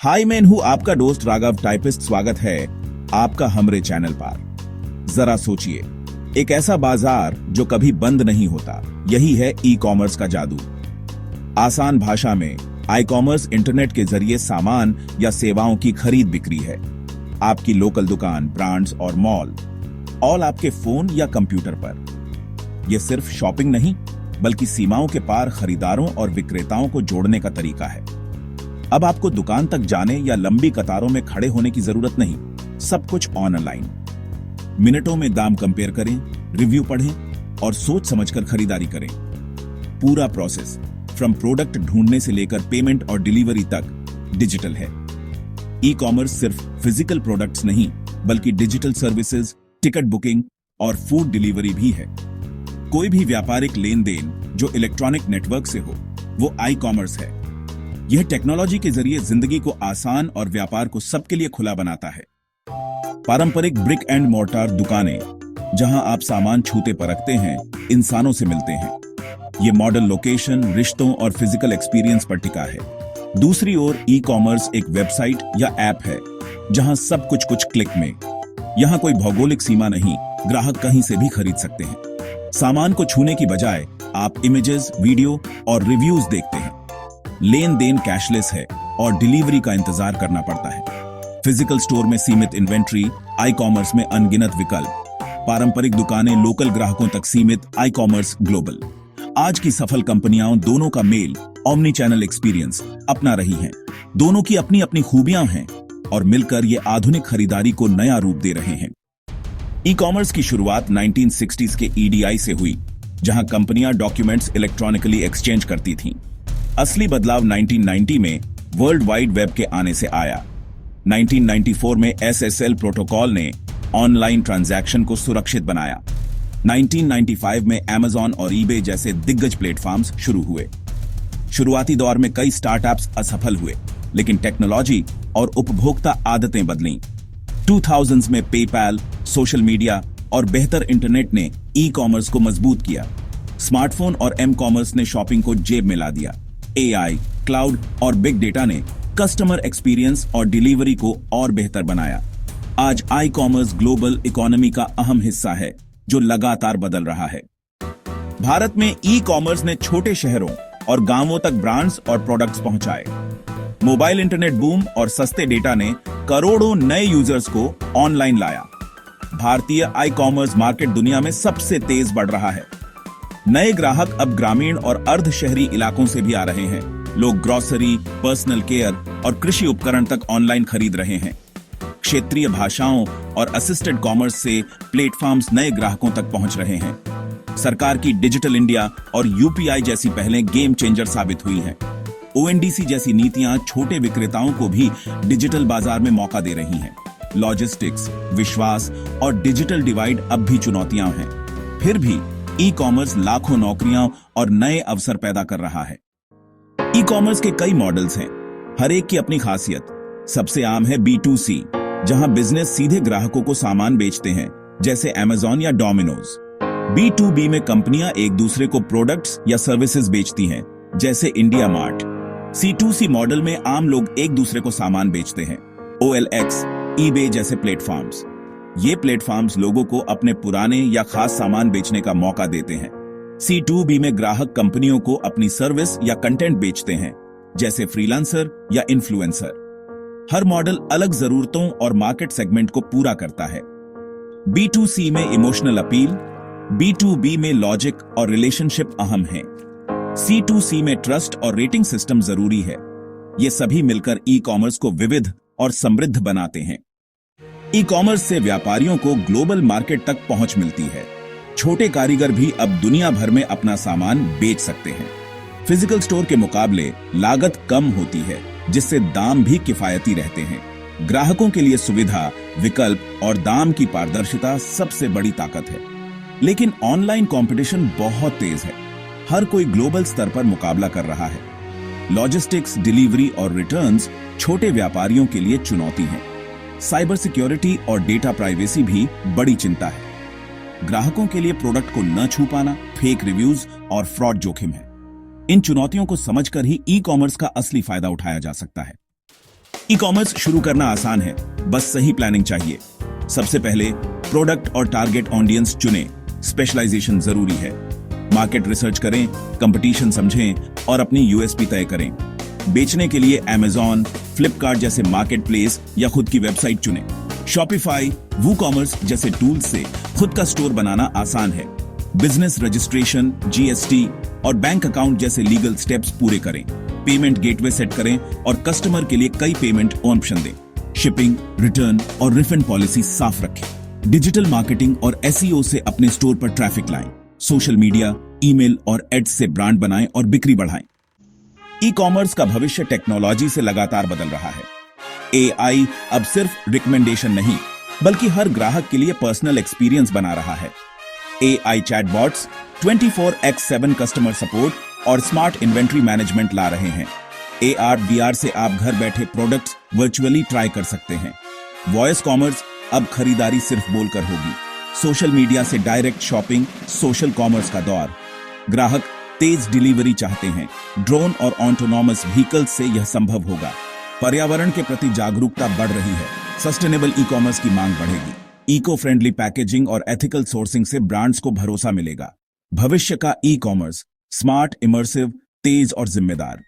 हाय, मैं हूँ आपका दोस्त राघव टाइपिस्ट। स्वागत है आपका हमरे चैनल पर। जरा सोचिए, एक ऐसा बाजार जो कभी बंद नहीं होता, यही है ई कॉमर्स का जादू। आसान भाषा में आई कॉमर्स इंटरनेट के जरिए सामान या सेवाओं की खरीद बिक्री है। आपकी लोकल दुकान, ब्रांड्स और मॉल, ऑल आपके फोन या कंप्यूटर पर। यह सिर्फ शॉपिंग नहीं, बल्कि सीमाओं के पार खरीदारों और विक्रेताओं को जोड़ने का तरीका है। अब आपको दुकान तक जाने या लंबी कतारों में खड़े होने की जरूरत नहीं, सब कुछ ऑनलाइन। मिनटों में दाम कंपेयर करें, रिव्यू पढ़ें और सोच समझकर खरीदारी करें। पूरा प्रोसेस फ्रॉम प्रोडक्ट ढूंढने से लेकर पेमेंट और डिलीवरी तक डिजिटल है। ई कॉमर्स सिर्फ फिजिकल प्रोडक्ट्स नहीं, बल्कि डिजिटल सर्विसेज, टिकट बुकिंग और फूड डिलीवरी भी है। कोई भी व्यापारिक लेन देन जो इलेक्ट्रॉनिक नेटवर्क से हो, वो आई कॉमर्स है। यह टेक्नोलॉजी के जरिए जिंदगी को आसान और व्यापार को सबके लिए खुला बनाता है। पारंपरिक ब्रिक एंड मोर्टार दुकानें, जहां आप सामान छूते परखते हैं, इंसानों से मिलते हैं। यह मॉडल लोकेशन, रिश्तों और फिजिकल एक्सपीरियंस पर टिका है। दूसरी ओर ई कॉमर्स एक वेबसाइट या ऐप है, जहां सब कुछ क्लिक में। यहां कोई भौगोलिक सीमा नहीं, ग्राहक कहीं से भी खरीद सकते हैं। सामान को छूने की बजाय आप इमेजेस, वीडियो और रिव्यूज देखते हैं। लेन देन कैशलेस है और डिलीवरी का इंतजार करना पड़ता है। फिजिकल स्टोर में सीमित इन्वेंट्री, आई कॉमर्स में अनगिनत विकल्प। पारंपरिक दुकानें लोकल ग्राहकों तक सीमित, आई कॉमर्स ग्लोबल। आज की सफल कंपनियां दोनों का मेल, ऑमनी चैनल एक्सपीरियंस अपना रही हैं। दोनों की अपनी अपनी खूबियां हैं और मिलकर ये आधुनिक खरीदारी को नया रूप दे रहे हैं। ई कॉमर्स की शुरुआत 1960s के EDI से हुई, जहां कंपनियां डॉक्यूमेंट्स इलेक्ट्रॉनिकली एक्सचेंज करती थीं। असली बदलाव 1990 में वर्ल्ड वाइड वेब के आने से आया। 1994 में SSL प्रोटोकॉल ने ऑनलाइन ट्रांजैक्शन को सुरक्षित बनाया। 1995 में Amazon और eBay जैसे दिग्गज प्लेटफॉर्म्स शुरू हुए। शुरुआती दौर में कई स्टार्टअप्स असफल हुए, लेकिन टेक्नोलॉजी और उपभोक्ता आदतें बदलीं। 2000s में पेपैल, सोशल मीडिया और बेहतर इंटरनेट ने ई कॉमर्स को मजबूत किया। स्मार्टफोन और एम कॉमर्स ने शॉपिंग को जेब में ला दिया। AI, क्लाउड और बिग डेटा ने कस्टमर एक्सपीरियंस और डिलीवरी को और बेहतर बनाया। आज आई कॉमर्स ग्लोबल इकोनॉमी का अहम हिस्सा है, जो लगातार बदल रहा है। भारत में ई कॉमर्स ने छोटे शहरों और गांवों तक ब्रांड्स और प्रोडक्ट्स पहुंचाए। मोबाइल इंटरनेट बूम और सस्ते डेटा ने करोड़ों नए यूजर्स को ऑनलाइन लाया। भारतीय आई कॉमर्स मार्केट दुनिया में सबसे तेज बढ़ रहा है। नए ग्राहक अब ग्रामीण और अर्ध शहरी इलाकों से भी आ रहे हैं। लोग ग्रोसरी, पर्सनल केयर और कृषि उपकरण तक ऑनलाइन खरीद रहे हैं। क्षेत्रीय भाषाओं और असिस्टेड कॉमर्स से प्लेटफॉर्म्स नए ग्राहकों तक पहुंच रहे हैं। सरकार की डिजिटल इंडिया और UPI जैसी पहलें गेम चेंजर साबित हुई हैं। ONDC जैसी नीतियां छोटे विक्रेताओं को भी डिजिटल बाजार में मौका दे रही हैं। लॉजिस्टिक्स, विश्वास और डिजिटल डिवाइड अब भी चुनौतियां हैं। फिर भी ई कॉमर्स लाखों नौकरियां और नए अवसर पैदा कर रहा है। ई कॉमर्स के कई मॉडल्स हैं, हर एक की अपनी खासियत। सबसे आम है B2C, जहां बिजनेस सीधे ग्राहकों को सामान बेचते हैं, जैसे Amazon या Domino's। B2B में कंपनियां एक दूसरे को प्रोडक्ट्स या सर्विसेज बेचती हैं, जैसे इंडिया मार्ट। C2C मॉडल में आम लोग एक दूसरे को सामान बेचते हैं, OLX, eBay जैसे प्लेटफॉर्म्स। ये प्लेटफॉर्म्स लोगों को अपने पुराने या खास सामान बेचने का मौका देते हैं। C2B में ग्राहक कंपनियों को अपनी सर्विस या कंटेंट बेचते हैं, जैसे फ्रीलांसर या इन्फ्लुएंसर। हर मॉडल अलग जरूरतों और मार्केट सेगमेंट को पूरा करता है। B2C में इमोशनल अपील, B2B में लॉजिक और रिलेशनशिप अहम हैं। C2C में ट्रस्ट और रेटिंग सिस्टम जरूरी है। ये सभी मिलकर ई कॉमर्स को विविध और समृद्ध बनाते हैं। ई कॉमर्स से व्यापारियों को ग्लोबल मार्केट तक पहुंच मिलती है। छोटे कारीगर भी अब दुनिया भर में अपना सामान बेच सकते हैं। फिजिकल स्टोर के मुकाबले लागत कम होती है, जिससे दाम भी किफायती रहते हैं। ग्राहकों के लिए सुविधा, विकल्प और दाम की पारदर्शिता सबसे बड़ी ताकत है। लेकिन ऑनलाइन कंपटीशन बहुत तेज है। हर कोई ग्लोबल स्तर पर मुकाबला कर रहा है। लॉजिस्टिक्स, डिलीवरी और रिटर्न्स छोटे व्यापारियों के लिए चुनौती है। साइबर सिक्योरिटी और डेटा प्राइवेसी भी बड़ी चिंता है। ग्राहकों के लिए प्रोडक्ट को न छू पाना, फेक रिव्यूज और फ्रॉड जोखिम है। इन चुनौतियों को समझकर ही ई कॉमर्स का असली फायदा उठाया जा सकता है। ई कॉमर्स शुरू करना आसान है, बस सही प्लानिंग चाहिए। सबसे पहले प्रोडक्ट और टारगेट ऑडियंस चुनें। स्पेशलाइजेशन जरूरी है। मार्केट रिसर्च करें, कंपटीशन समझें और अपनी यूएसपी तय करें। बेचने के लिए Amazon, फ्लिपकार्ट जैसे मार्केट प्लेस या खुद की वेबसाइट चुनें। शॉपिफाई, वूकॉमर्स जैसे टूल्स से खुद का स्टोर बनाना आसान है। बिजनेस रजिस्ट्रेशन, जीएसटी और बैंक अकाउंट जैसे लीगल स्टेप्स पूरे करें। पेमेंट गेटवे सेट करें और कस्टमर के लिए कई पेमेंट ऑप्शन दें। शिपिंग, रिटर्न और रिफंड पॉलिसी साफ रखें। डिजिटल मार्केटिंग और एसईओ से अपने स्टोर पर ट्रैफिक लाएं। सोशल मीडिया, ईमेल और एड्स से ब्रांड बनाएं और बिक्री बढ़ाएं। ई कॉमर्स का भविष्य टेक्नोलॉजी से लगातार बदल रहा है। एआई अब सिर्फ रिकमेंडेशन नहीं, बल्कि हर ग्राहक के लिए पर्सनल एक्सपीरियंस बना रहा है। AI chatbots, 24x7 customer support और स्मार्ट इन्वेंट्री मैनेजमेंट ला रहे हैं। एआर वीआर से आप घर बैठे प्रोडक्ट्स वर्चुअली ट्राई कर सकते हैं। वॉइस कॉमर्स, अब खरीदारी सिर्फ बोलकर होगी। सोशल मीडिया से डायरेक्ट शॉपिंग, सोशल कॉमर्स का दौर। ग्राहक तेज डिलीवरी चाहते हैं। ड्रोन और ऑटोनॉमस व्हीकल्स से यह संभव होगा। पर्यावरण के प्रति जागरूकता बढ़ रही है। सस्टेनेबल ई कॉमर्स की मांग बढ़ेगी। इको फ्रेंडली पैकेजिंग और एथिकल सोर्सिंग से ब्रांड्स को भरोसा मिलेगा। भविष्य का ई कॉमर्स स्मार्ट, इमर्सिव, तेज और जिम्मेदार।